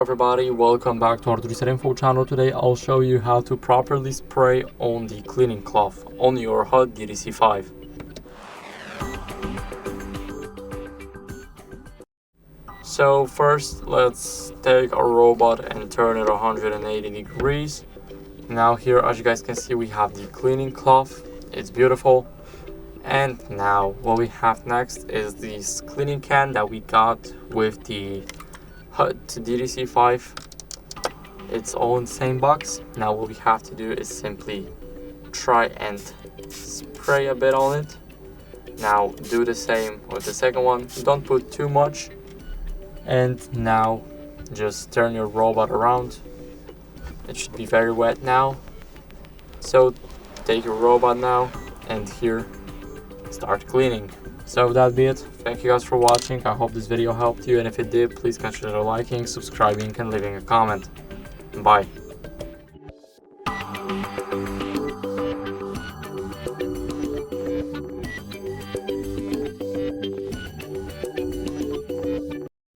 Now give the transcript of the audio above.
Everybody, welcome back to HardReset.Info channel. Today I'll show you how to properly spray on the cleaning cloth on your Hutt DDC5. So first, let's take our robot and turn it 180 degrees. Now here, as you guys can see, we have the cleaning cloth. It's beautiful. And now what we have next is this cleaning can that we got with the Hutt DDC5. It's all in the same box. Now what we have to do is simply try and spray a bit on it. Now do the same with the second one. Don't put too much. And now just turn your robot around. It should be very wet now. So take your robot now and here start cleaning. So that'd be it. Thank you guys for watching. I hope this video helped you, and if it did, please consider liking, subscribing and leaving a comment. Bye.